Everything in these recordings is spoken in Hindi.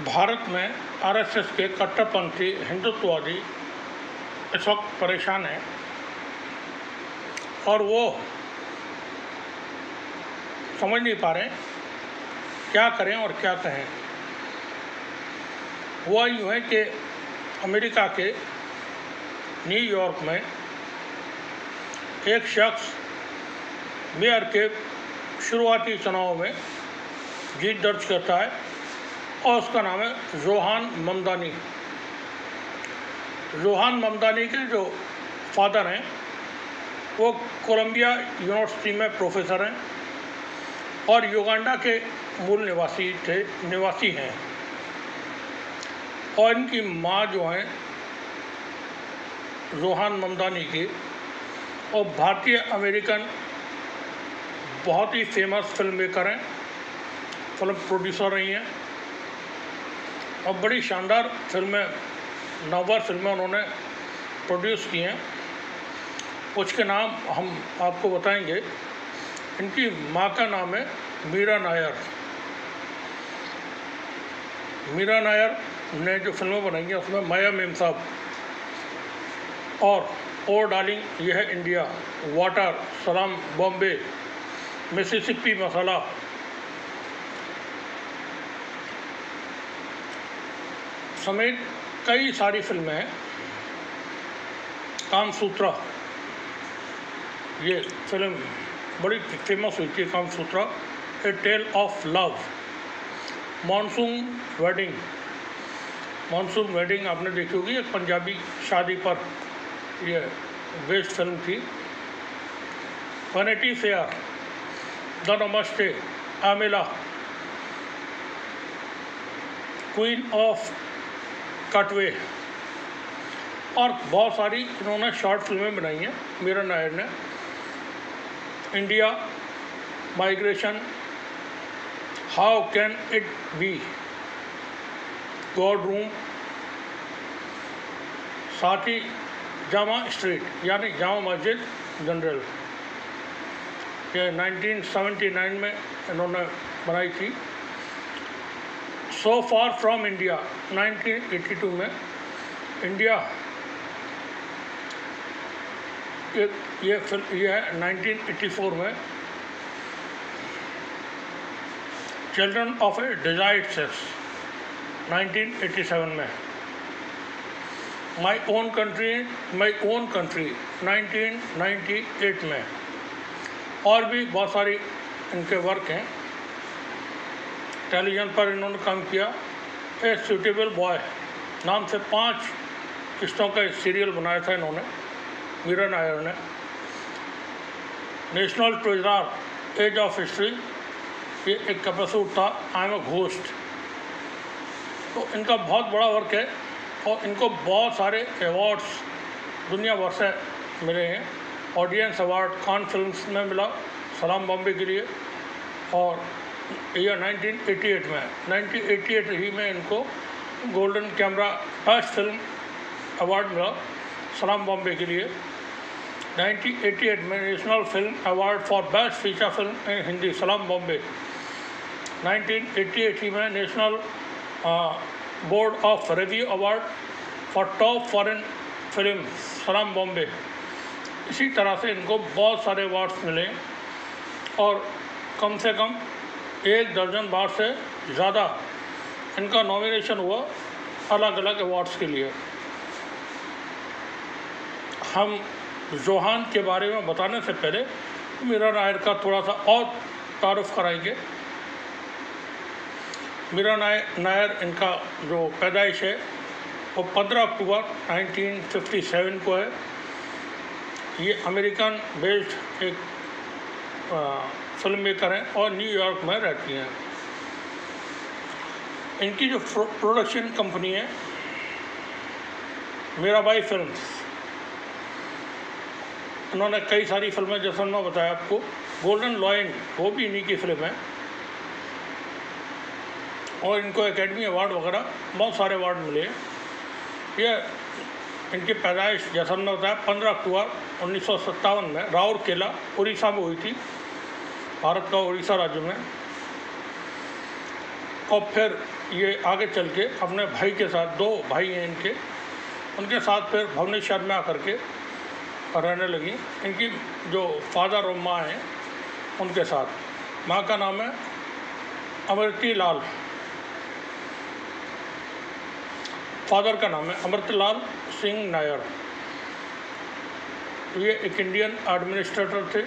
भारत में आरएसएस के कट्टरपंथी हिंदुत्ववादी इस वक्त परेशान हैं और वो समझ नहीं पा रहे क्या करें और क्या कहें। हुआ यूँ है कि अमेरिका के न्यूयॉर्क में एक शख्स मेयर के शुरुआती चुनाव में जीत दर्ज करता है और उसका नाम है जोहान ममदानी। जोहान ममदानी के जो फादर हैं वो कोलंबिया यूनिवर्सिटी में प्रोफेसर हैं और युगांडा के मूल निवासी हैं और इनकी माँ जो हैं जोहान ममदानी की और भारतीय अमेरिकन बहुत ही फेमस फिल्म मेकर हैं, फिल्म प्रोड्यूसर रही हैं और बड़ी शानदार फिल्में, नौवर फिल्में उन्होंने प्रोड्यूस की हैं। कुछ के नाम हम आपको बताएंगे। इनकी माँ का नाम है मीरा नायर। मीरा नायर ने जो फिल्में बनाई हैं उसमें माया मेम साहब और ओ डार्लिंग यह है इंडिया, वाटर, सलाम बॉम्बे, मिसिसिपी मसाला, समेत कई सारी फिल्में हैं। कामसूत्रा, ये फिल्म बड़ी फेमस हुई थी, Kamasutra, a tale of love. Monsoon wedding आपने देखी होगी, एक पंजाबी शादी पर ये बेस्ड फिल्म थी। Vanity fair, the namesake, Amelia, queen of cutaway और बहुत सारी इन्होंने शॉर्ट फिल्में बनाई हैं मीरा नायर ने। India, migration, how can it be, God room, साथ ही जामा स्ट्रीट यानी जामा मस्जिद जनरल, ये 1979 में इन्होंने बनाई थी। सो फार फ्रॉम इंडिया 1982 में, इंडिया ये है 1984 में। Children of A desired sex 1987 में। माई ओन कंट्री 1998 में। और भी बहुत सारी इनके वर्क हैं। टेलीविज़न पर इन्होंने काम किया। ए सूटेबल बॉय नाम से 5 किस्तों का सीरियल बनाया था इन्होंने, मीरा नायर ने। National treasure, age of history, ये एक एपिसोड था, आई एम अ घोस्ट। तो इनका बहुत बड़ा वर्क है और इनको बहुत सारे अवार्ड्स दुनिया भर से मिले हैं। ऑडियंस अवार्ड कान फिल्म्स में मिला सलाम बॉम्बे के लिए, और ईयर 1988 ही में इनको golden camera best film award मिला सलाम बॉम्बे के लिए। 1988 में national film award for best feature film in Hindi सलाम बॉम्बे। 1988 ही में national board of review award for top foreign film सलाम बॉम्बे। इसी तरह से इनको बहुत सारे अवार्ड्स मिले और कम से कम 1 दर्जन बार से ज़्यादा इनका नॉमिनेशन हुआ अलग अलग अवार्ड्स के लिए। हम जोहान के बारे में बताने से पहले मीरा नायर का थोड़ा सा और तारुफ कराएंगे। मीरा नायर इनका जो पैदाइश है वो 15 अक्टूबर 1957 को है। ये अमेरिकन बेस्ड एक फिल्म मेकर हैं और न्यूयॉर्क में रहती हैं। इनकी जो प्रोडक्शन कंपनी है मीराबाई फिल्म्स, इन्होंने कई सारी फिल्में, जैसा मैं बताया आपको, गोल्डन लॉयन वो भी इन्हीं की फिल्म है और इनको एकेडमी अवार्ड वगैरह बहुत सारे अवार्ड मिले। ये इनकी पैदाइश जैसा मैंने बताया 15 अक्टूबर 1957 में राउरकेला उड़ीसा में हुई थी, भारत का उड़ीसा राज्य में। और फिर ये आगे चल के अपने भाई के साथ, 2 भाई हैं इनके, उनके साथ फिर भुवनेश्वर में आकर के रहने लगी। इनकी जो फादर और माँ हैं उनके साथ। माँ का नाम है अमृति लाल, फादर का नाम है अमृतलाल सिंह नायर। ये एक इंडियन एडमिनिस्ट्रेटर थे।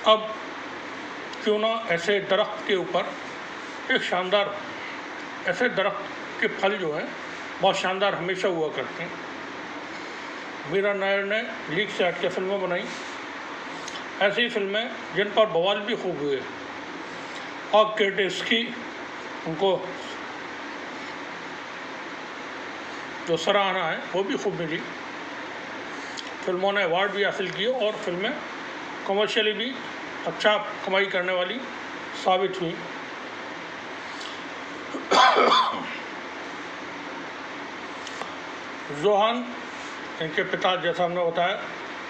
अब क्यों ना ऐसे दरख्त के ऊपर एक शानदार, ऐसे दरख्त के फल जो हैं बहुत शानदार हमेशा हुआ करते हैं। मीरा नायर ने लीक से हट के फिल्में बनाई, ऐसी फिल्में जिन पर बवाल भी खूब हुए और केटेस्की उनको जो सराहना है वो भी खूब मिली। फिल्मों ने अवार्ड भी हासिल किए और फिल्में कमर्शियली भी अच्छा कमाई करने वाली साबित हुई। जोहान, इनके पिता जैसा हमने बताया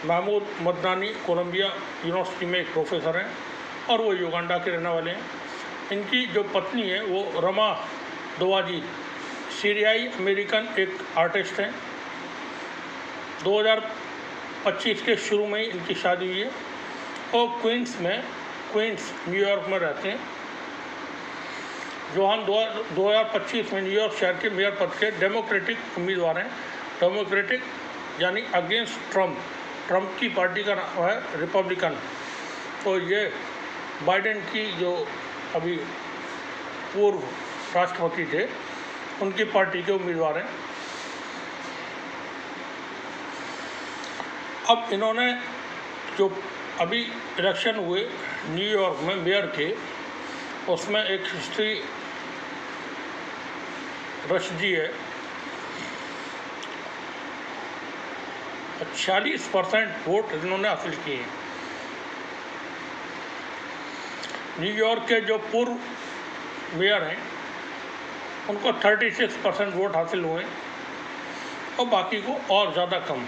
महमूद मदनानी कोलंबिया यूनिवर्सिटी में एक प्रोफेसर हैं और वो युगांडा के रहने वाले हैं। इनकी जो पत्नी है वो रमा दोवाजी सीरियाई अमेरिकन एक आर्टिस्ट हैं। 2025 के शुरू में ही इनकी शादी हुई है और क्वींस न्यूयॉर्क में रहते हैं। जोहान 2025 में न्यूयॉर्क शहर के मेयर पद के डेमोक्रेटिक उम्मीदवार हैं। डेमोक्रेटिक यानी अगेंस्ट ट्रम्प की पार्टी का नाम है रिपब्लिकन। तो ये बाइडेन की जो अभी पूर्व राष्ट्रपति थे उनकी पार्टी के उम्मीदवार हैं। अब इन्होंने जो अभी इलेक्शन हुए न्यूयॉर्क में मेयर के, उसमें एक हिस्ट्री रच दी है। 46% वोट इन्होंने हासिल किए हैं। न्यूयॉर्क के जो पूर्व मेयर हैं उनको 36% वोट हासिल हुए और बाकी को और ज़्यादा कम।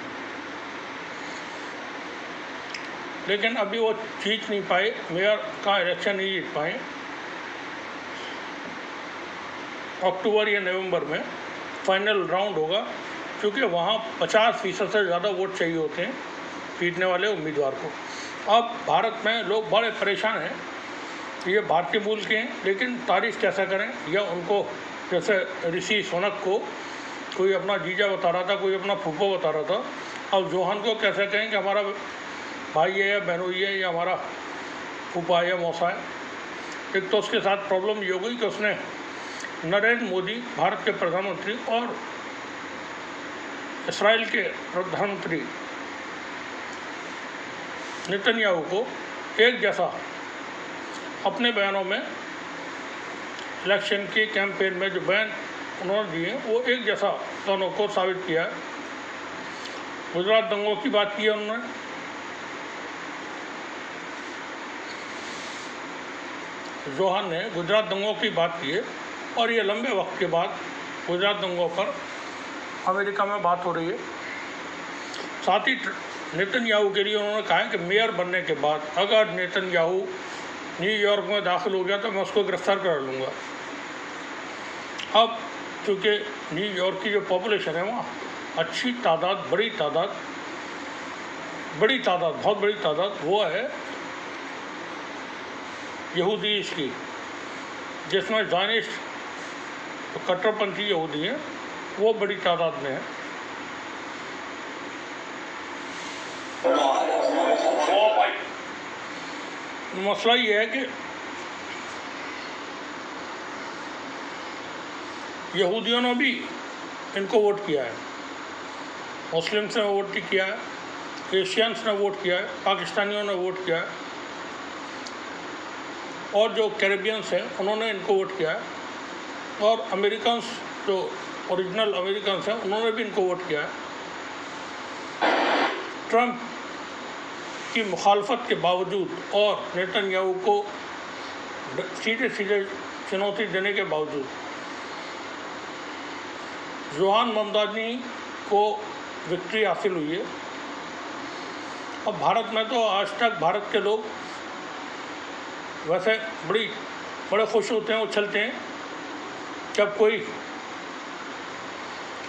लेकिन अभी वो जीत नहीं पाए, मेयर का इलेक्शन नहीं जीत पाए। अक्टूबर या नवंबर में फाइनल राउंड होगा, क्योंकि वहाँ 50% से ज़्यादा वोट चाहिए होते हैं जीतने वाले उम्मीदवार को। अब भारत में लोग बड़े परेशान हैं, ये भारतीय मूल के हैं लेकिन तारीफ कैसा करें, या उनको जैसे ऋषि सोनक को कोई अपना जीजा बता रहा था, कोई अपना फूफा बता रहा था। अब जोहान को कैसे कहें कि हमारा भाई है या बहनोई है या हमारा फूफा है या मौसा है। एक तो उसके साथ प्रॉब्लम ये हो गई कि उसने नरेंद्र मोदी भारत के प्रधानमंत्री और इसराइल के प्रधानमंत्री नेतन्याहू को एक जैसा अपने बयानों में, इलेक्शन के कैंपेन में जो बयान उन्होंने दिए वो एक जैसा दोनों को साबित किया है। गुजरात दंगों की बात की है उन्होंने, जोहान ने गुजरात दंगों की बात की है और ये लंबे वक्त के बाद गुजरात दंगों पर अमेरिका में बात हो रही है। साथ ही नेतन्याहू के लिए उन्होंने कहा है कि मेयर बनने के बाद अगर नेतन्याहू न्यूयॉर्क में दाखिल हो गया तो मैं उसको गिरफ्तार कर लूँगा। अब क्योंकि न्यूयॉर्क की जो पॉपुलेशन है वहाँ अच्छी तादाद, बहुत बड़ी तादाद वो है यहूदी की, जिसमें ज़ायनिस्ट तो कट्टरपंथी यहूदी हैं वो बड़ी तादाद में है। मसला ये है कि यहूदियों ने भी इनको वोट किया है, मुस्लिम्स ने वोट किया है, एशियंस ने वोट किया है, पाकिस्तानियों ने वोट किया है और जो कैरेबियंस हैं उन्होंने इनको वोट किया है और अमेरिकन्स जो ओरिजिनल अमेरिकन्स हैं उन्होंने भी इनको वोट किया है। ट्रंप की मुखालफत के बावजूद और नेतन्याहू को सीधे चुनौती देने के बावजूद जोहान ममदानी को विक्ट्री हासिल हुई है। और भारत में तो आज तक भारत के लोग वैसे बड़े खुश होते हैं, उछलते हैं जब कोई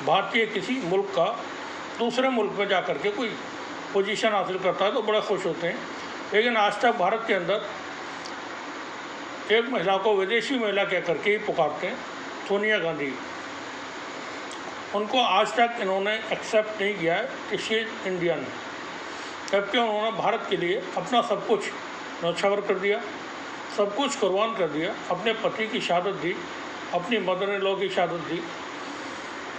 भारतीय किसी मुल्क का दूसरे मुल्क में जा कर के कोई पोजीशन हासिल करता है तो बड़े खुश होते हैं। लेकिन आज तक भारत के अंदर एक महिला को विदेशी महिला कह करके ही पुकारते हैं, सोनिया गांधी। उनको आज तक इन्होंने एक्सेप्ट नहीं किया है कि शी इज इंडियन, जबकि उन्होंने भारत के लिए अपना सब कुछ न्यौछावर कर दिया, सब कुछ कुर्बान कर दिया, अपने पति की शहादत दी, अपनी मदर इन लॉ की शहादत दी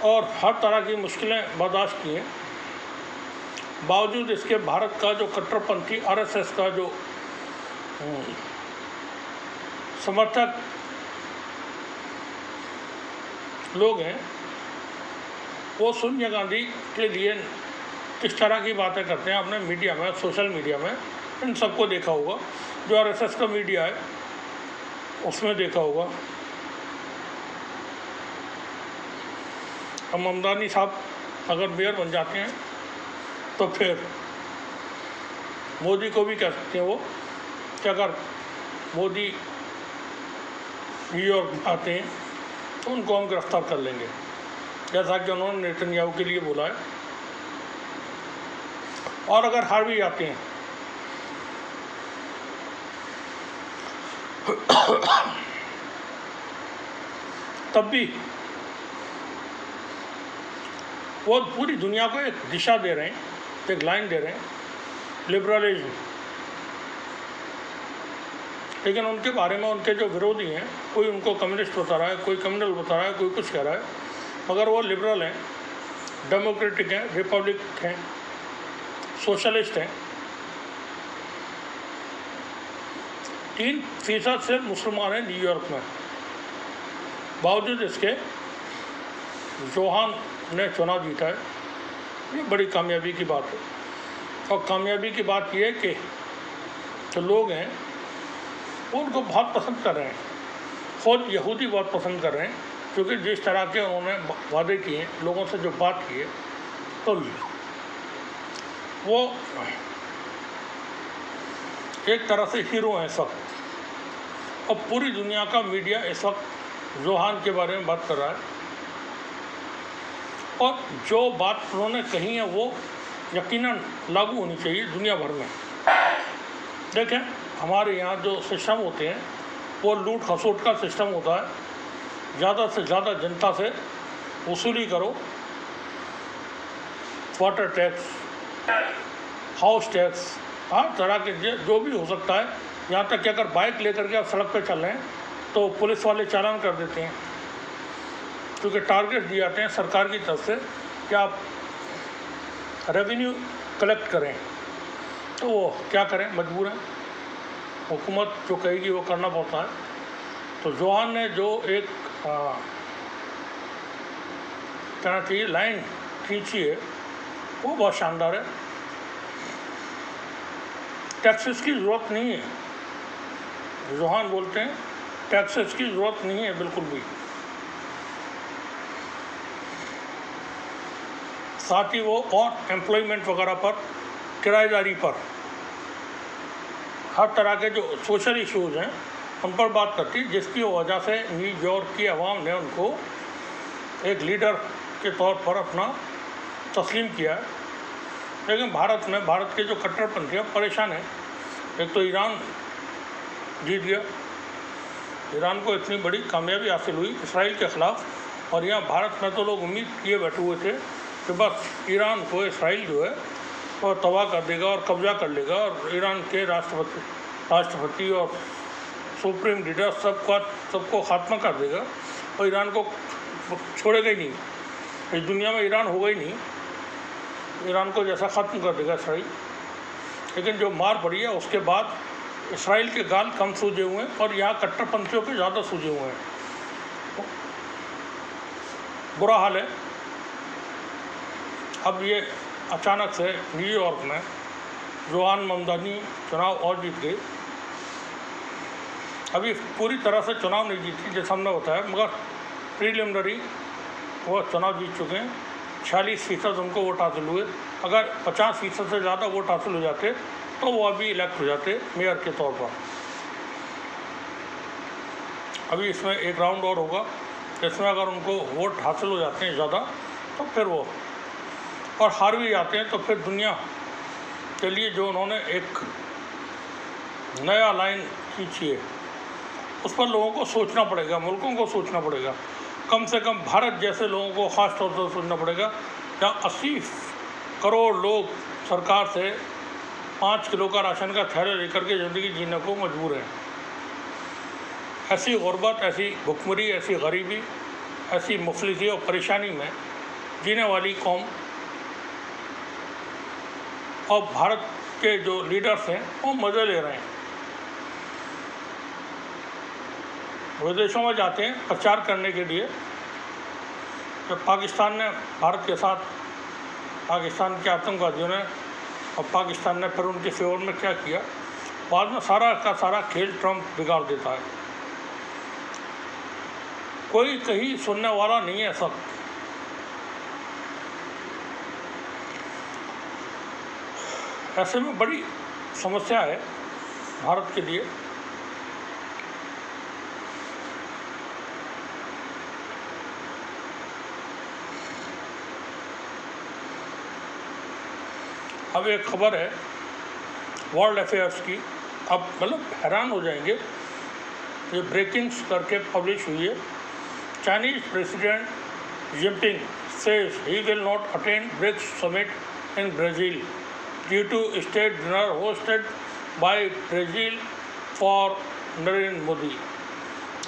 और हर तरह की मुश्किलें बर्दाश्त की हैं। बावजूद इसके भारत का जो कट्टरपंथी आरएसएस का जो समर्थक लोग हैं वो सोनिया गांधी के लिए किस तरह की बातें करते हैं अपने मीडिया में, सोशल मीडिया में। इन सबको देखा होगा, जो आरएसएस का मीडिया है उसमें देखा होगा। अब ममदानी साहब अगर मेयर बन जाते हैं तो फिर मोदी को भी कह सकते हैं वो कि अगर मोदी न्यूयॉर्क आते हैं तो उनको हम गिरफ्तार कर लेंगे, जैसा कि उन्होंने नेतन्याहू के लिए बोला है। और अगर हार भी जाते हैं तब भी वो पूरी दुनिया को एक दिशा दे रहे हैं, एक लाइन दे रहे हैं, लिबरलिज्म। लेकिन उनके बारे में उनके जो विरोधी हैं, कोई उनको कम्युनिस्ट बता रहा है, कोई कम्युनल बता रहा है, कोई कुछ कह रहा है, मगर वो लिबरल हैं, डेमोक्रेटिक हैं, रिपब्लिक हैं, सोशलिस्ट हैं। 3% से मुसलमान हैं न्यूयॉर्क में। बावजूद इसके जोहान ने चुनाव जीता है, ये बड़ी कामयाबी की बात है। और कामयाबी की बात यह है कि जो लोग हैं वो उनको बहुत पसंद कर रहे हैं, खुद यहूदी बहुत पसंद कर रहे हैं, क्योंकि जिस तरह के उन्होंने वादे किए, लोगों से जो बात की है, तो वो एक तरह से हीरो हैं इस वक्त। और पूरी दुनिया का मीडिया इस वक्त जोहान के बारे में बात कर रहा है और जो बात उन्होंने कही है वो यकीनन लागू होनी चाहिए दुनिया भर में। देखें, हमारे यहाँ जो सिस्टम होते हैं वो लूट खसोट का सिस्टम होता है। ज़्यादा से ज़्यादा जनता से वसूली करो, वाटर टैक्स, हाउस टैक्स, हर तरह के जो भी हो सकता है। यहाँ तक कि अगर बाइक लेकर के आप सड़क पर चल रहे हैं तो पुलिस वाले चालान कर देते हैं, क्योंकि टारगेट दिए जाते हैं सरकार की तरफ से कि आप रेवेन्यू कलेक्ट करें। तो वो क्या करें, मजबूर हैं, हुकूमत जो कहेगी वो करना पड़ता है। तो जोहान ने जो एक कहना चाहिए लाइन खींची है वो बहुत शानदार है। टैक्सेस की ज़रूरत नहीं है, जोहान बोलते हैं टैक्सेस की ज़रूरत नहीं है बिल्कुल भी। साथ ही वो और एम्प्लॉयमेंट वगैरह पर, किराएदारी पर, हर तरह के जो सोशल इश्यूज़ हैं उन पर बात करती, जिसकी वजह से न्यूयॉर्क की आवाम ने उनको एक लीडर के तौर पर अपना तस्लीम किया है। लेकिन भारत में भारत के जो कट्टरपंथी हैं परेशान हैं। एक तो ईरान जीत गया, ईरान को इतनी बड़ी कामयाबी हासिल हुई इसराइल के ख़िलाफ़, और यहाँ भारत में तो लोग उम्मीद किए बैठे हुए थे कि बस ईरान को इसराइल जो है वो तबाह कर देगा और कब्ज़ा कर लेगा और ईरान के राष्ट्रपति और सुप्रीम लीडर सबको ख़ात्मा कर देगा और ईरान को छोड़ेगा ही नहीं, इस दुनिया में ईरान होगा ही नहीं, ईरान को जैसा ख़त्म कर देगा इसराइल। लेकिन जो मार पड़ी है उसके बाद इसराइल के गाल कम सूझे हुए हैं और यहाँ कट्टरपंथियों के ज़्यादा सूझे हुए हैं। बुरा हाल है। अब ये अचानक से न्यूयॉर्क में जोहान ममदानी चुनाव और जीत गए। अभी पूरी तरह से चुनाव नहीं जीती जैसा हमने बताया, मगर प्रीलिमिनरी वो चुनाव जीत चुके हैं। 46% उनको वोट हासिल हुए। अगर 50% से ज़्यादा वोट हासिल हो जाते तो वो अभी इलेक्ट हो जाते मेयर के तौर पर। अभी इसमें एक राउंड और होगा इसमें अगर उनको वोट हासिल हो जाते हैं ज़्यादा तो फिर वो, और हार भी जाते हैं तो फिर दुनिया के लिए जो उन्होंने एक नया लाइन खींची है उस पर लोगों को सोचना पड़ेगा, मुल्कों को सोचना पड़ेगा, कम से कम भारत जैसे लोगों को ख़ास तौर पर सोचना पड़ेगा जहाँ 80 करोड़ लोग सरकार से 5 किलो का राशन का थैला लेकर के ज़िंदगी जीने को मजबूर हैं। ऐसी गुर्बत, ऐसी भुखमरी, ऐसी गरीबी, ऐसी मुफलिसी और परेशानी में जीने वाली कौम, और भारत के जो लीडर्स हैं वो मज़े ले रहे हैं। विदेशों में जाते हैं प्रचार करने के लिए। जब पाकिस्तान ने भारत के साथ, पाकिस्तान के आतंकवादियों ने और पाकिस्तान ने फिर उनके फेवर में क्या किया, बाद में सारा का सारा खेल ट्रंप बिगाड़ देता है। कोई कहीं सुनने वाला नहीं है सब। ऐसे में बड़ी समस्या है भारत के लिए। अब एक खबर है वर्ल्ड अफेयर्स की, अब मतलब हैरान हो जाएंगे, ये ब्रेकिंग्स करके पब्लिश हुई है। Chinese president Jinping says he will not attend BRICS summit in Brazil due to state dinner hosted by Brazil for Narendra Modi.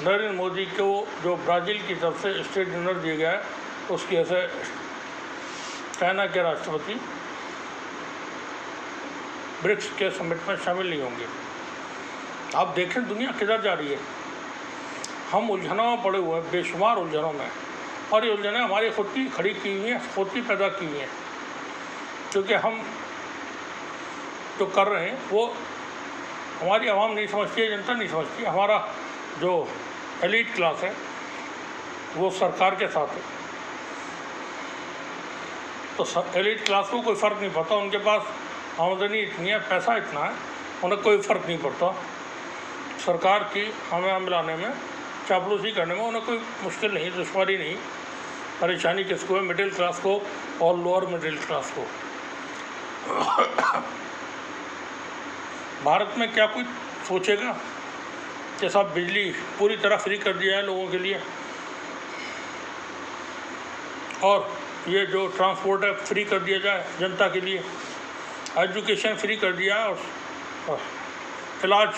Narendra Modi को जो ब्राज़ील की तरफ से स्टेट डिनर दिया गया है उसकी वजह से चाइना के राष्ट्रपति ब्रिक्स के समिट में शामिल नहीं होंगे। आप देखें दुनिया किधर जा रही है। हम उलझनों में पड़े हुए हैं, बेशुमार उलझनों में, और ये उलझनें हमारी खुद की खड़ी की हुई हैं, खुद की पैदा की हुई हैं। क्योंकि हम जो कर रहे हैं वो हमारी आवाम नहीं समझती है, जनता नहीं समझती। हमारा जो एलीट क्लास है वो सरकार के साथ है, तो एलीट क्लास को कोई फ़र्क नहीं पड़ता, उनके पास आमदनी इतनी है, पैसा इतना है, उन्हें कोई फ़र्क नहीं पड़ता सरकार की हमें मिलाने में, चापलूसी करने में उन्हें कोई मुश्किल नहीं, दुश्वारी नहीं। परेशानी किसको है? मिडिल क्लास को और लोअर मिडिल क्लास को। भारत में क्या कुछ सोचेगा कि साहब बिजली पूरी तरह फ्री कर दिया है लोगों के लिए, और ये जो ट्रांसपोर्ट है फ्री कर दिया जाए जनता के लिए, एजुकेशन फ्री कर दिया, और इलाज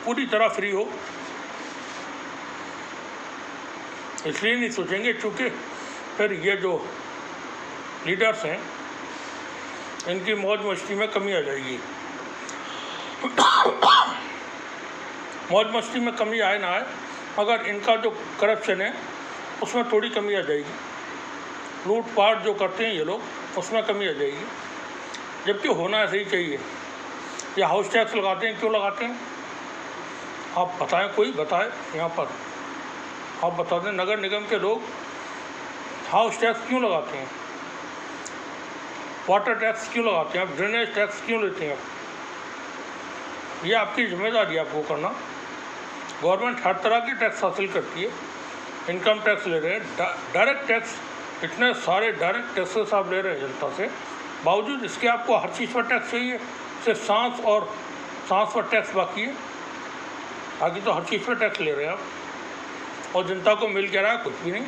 पूरी तरह फ्री हो। इसलिए नहीं सोचेंगे क्योंकि फिर ये जो लीडर्स हैं इनकी मौज मस्ती में कमी आ जाएगी। मौज मस्ती में कमी आए ना आए, मगर इनका जो करप्शन है उसमें थोड़ी कमी आ जाएगी। लूटपाट जो करते हैं ये लोग उसमें कमी आ जाएगी, जबकि होना ऐसे ही चाहिए। ये हाउस टैक्स लगाते हैं, क्यों लगाते हैं आप बताएं, कोई बताए यहाँ पर, आप बता दें। नगर निगम के लोग हाउस टैक्स क्यों लगाते हैं, वाटर टैक्स क्यों लगाते हैं, आप ड्रेनेज टैक्स क्यों लेते हैं? आप ये आपकी जिम्मेदारी है आपको करना। गवर्नमेंट हर तरह की टैक्स हासिल करती है, इनकम टैक्स ले रहे हैं, डायरेक्ट टैक्स, इतने सारे डायरेक्ट टैक्सेस आप ले रहे हैं जनता से, बावजूद इसके आपको हर चीज़ पर टैक्स चाहिए। सिर्फ सांस पर टैक्स बाकी है, बाकी तो हर चीज़ पर टैक्स ले रहे हैं आप, और जनता को मिल क्या रहा है? कुछ भी नहीं।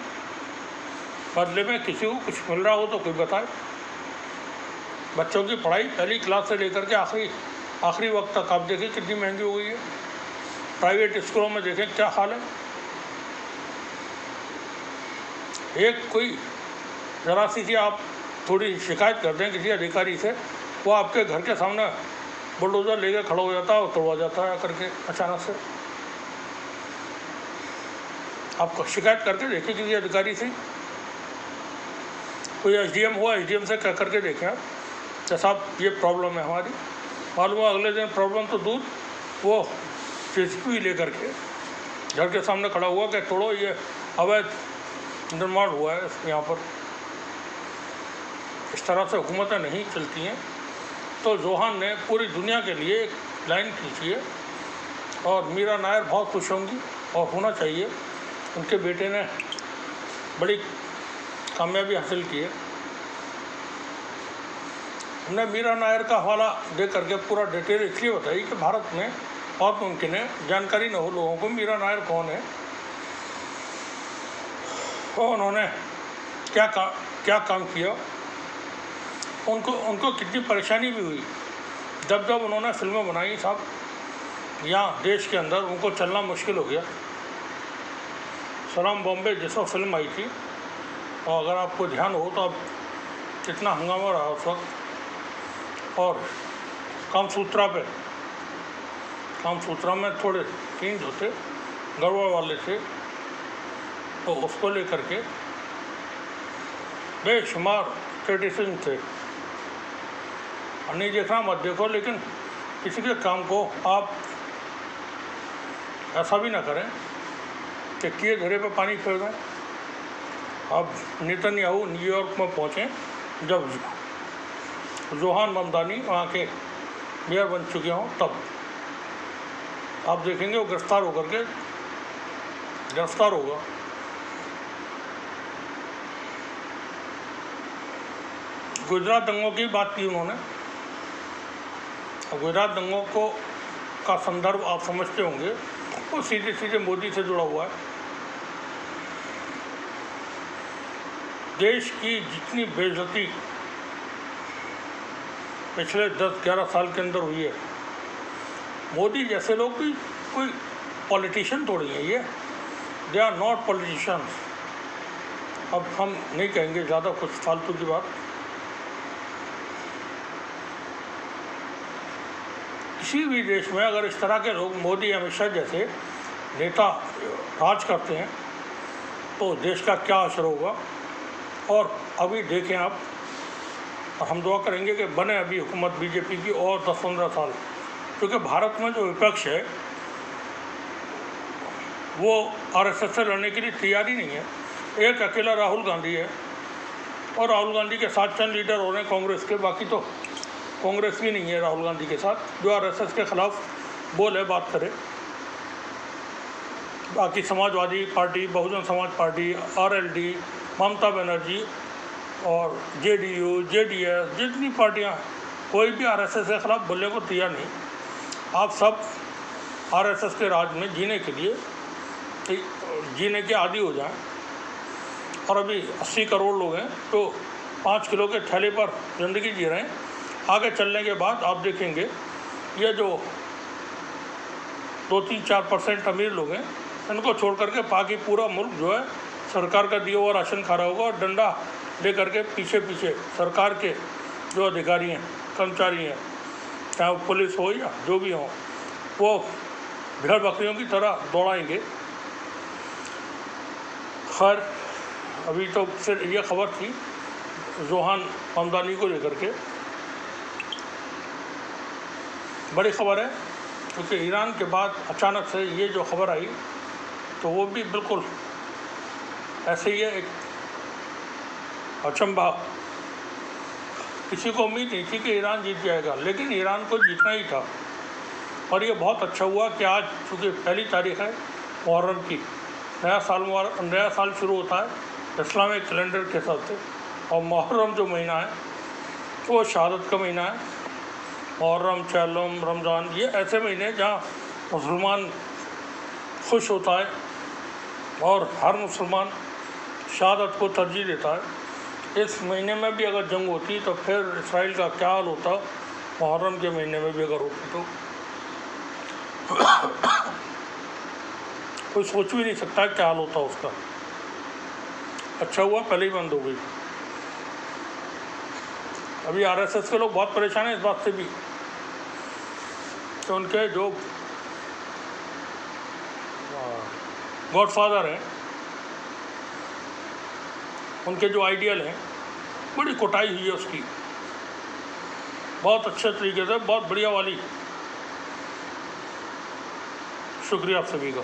बदले में किसी को कुछ मिल रहा हो तो कोई बताए। बच्चों की पढ़ाई पहली क्लास से लेकर के आखिरी वक्त तक आप देखें कितनी महंगी हो गई है। प्राइवेट स्कूलों में देखें क्या हाल है। एक कोई ज़रा सी आप थोड़ी शिकायत कर दें किसी अधिकारी से, वो आपके घर के सामने बुलडोज़र लेकर खड़ा हो जाता है और तोड़वा जाता है करके अचानक से। आप शिकायत करके देखिए किसी अधिकारी से, कोई एसडीएम हुआ, एसडीएम से कह करके देखें आप कि साहब ये प्रॉब्लम है हमारी। मालूम हुआ अगले दिन प्रॉब्लम तो दूर, वो सीसीटीवी लेकर के घर के सामने खड़ा हुआ कि तोड़ो, ये अवैध निर्माण हुआ है यहाँ पर। इस तरह से हुकूमतें नहीं चलती हैं। तो जोहान ने पूरी दुनिया के लिए एक लाइन खींची है और मीरा नायर बहुत खुश होंगी और होना चाहिए। उनके बेटे ने बड़ी कामयाबी हासिल की है। हमने मीरा नायर का हवाला दे करके पूरा डिटेल इसलिए बताई कि भारत में बहुत मुमकिन है जानकारी न हो लोगों को मीरा नायर कौन है और उन्होंने क्या काम किया, उनको कितनी परेशानी भी हुई जब उन्होंने फिल्में बनाई। साहब यहाँ देश के अंदर उनको चलना मुश्किल हो गया। सलाम बॉम्बे जैसा फिल्म आई थी, और अगर आपको ध्यान हो तो अब कितना हंगामा रहा उस वक्त। और कामसूत्रा में थोड़े चेंज होते गड़बड़ वाले थे, तो उसको लेकर के बेशुमार क्रिटिसिज्म थे। और नहीं देखना मत देखो, लेकिन किसी के काम को आप ऐसा भी ना करें कि किए धरे पे पानी फेर दें। अब नेतन्याहू न्यूयॉर्क में पहुँचे जब जोहान ममदानी वहाँ के मेयर बन चुके हों, तब आप देखेंगे वो गिरफ्तार होगा। गुजरात दंगों की बात की उन्होंने। गुजरात दंगों का संदर्भ आप समझते होंगे, वो सीधे मोदी से जुड़ा हुआ है। देश की जितनी बेइज्जती पिछले 10-11 साल के अंदर हुई है, मोदी जैसे लोग भी कोई पॉलिटिशियन थोड़ी है ये, दे आर नॉट पॉलिटिशियंस। अब हम नहीं कहेंगे ज़्यादा कुछ फालतू की बात। किसी भी देश में अगर इस तरह के लोग मोदी अमित शाह जैसे नेता राज करते हैं तो देश का क्या असर होगा। और अभी देखें आप, और हम दुआ करेंगे कि बने अभी हुकूमत बीजेपी की और 10-15 साल, क्योंकि भारत में जो विपक्ष है वो आरएसएस से लड़ने के लिए तैयार ही नहीं है। एक अकेला राहुल गांधी है, और राहुल गांधी के साथ चंद लीडर हो रहे हैं कांग्रेस के, बाकी तो कांग्रेस भी नहीं है राहुल गांधी के साथ जो आरएसएस के खिलाफ बोले बात करे। बाकी Samajwadi party, Bahujan Samaj party, RLD, Mamata Banerjee और जेडीयू, जेडीएस, जितनी पार्टियां हैं, कोई भी आरएसएस के खिलाफ बोलने को तैयार नहीं। आप सब आरएसएस के राज में जीने के आदी हो जाएं। और अभी 80 करोड़ लोग हैं तो 5 किलो के थैले पर ज़िंदगी जी रहे हैं। आगे चलने के बाद आप देखेंगे ये जो 2-3-4% अमीर लोग हैं, इनको छोड़ करके बाकी पूरा मुल्क जो है सरकार का दिया हुआ राशन खा रहा होगा, और डंडा ले करके पीछे सरकार के जो अधिकारी हैं, कर्मचारी हैं, चाहे वो पुलिस हो या जो भी हो, वो भेड़ बकरियों की तरह दौड़ाएंगे। खैर अभी तो फिर ये खबर थी जोहान ममदानी को लेकर के, बड़ी खबर है, क्योंकि ईरान के बाद अचानक से ये जो खबर आई तो वो भी बिल्कुल ऐसे ही है, एक अचंभा। किसी को उम्मीद नहीं थी कि ईरान जीत जाएगा, लेकिन ईरान को जीतना ही था। और ये बहुत अच्छा हुआ कि आज चूँकि पहली तारीख है मुहर्रम की, नया साल शुरू होता है इस्लामिक कैलेंडर के हिसाब से, और मुहर्रम जो महीना है वो शहादत का महीना है। मुहर्रम, चैलम, रमज़ान, ये ऐसे महीने जहाँ मुसलमान खुश होता है और हर मुसलमान शहादत को तरजीह देता है। इस महीने में भी अगर जंग होती तो फिर इसराइल का क्या हाल होता, मुहर्रम के महीने में भी अगर होती तो कोई सोच भी नहीं सकता क्या हाल होता उसका। अच्छा हुआ पहले ही बंद हो गई। अभी आरएसएस के लोग बहुत परेशान हैं इस बात से भी कि उनके जो गॉडफादर हैं, उनके जो आइडियल हैं, बड़ी कुटाई हुई है उसकी, बहुत अच्छे तरीके से, बहुत बढ़िया वाली। शुक्रिया आप सभी का।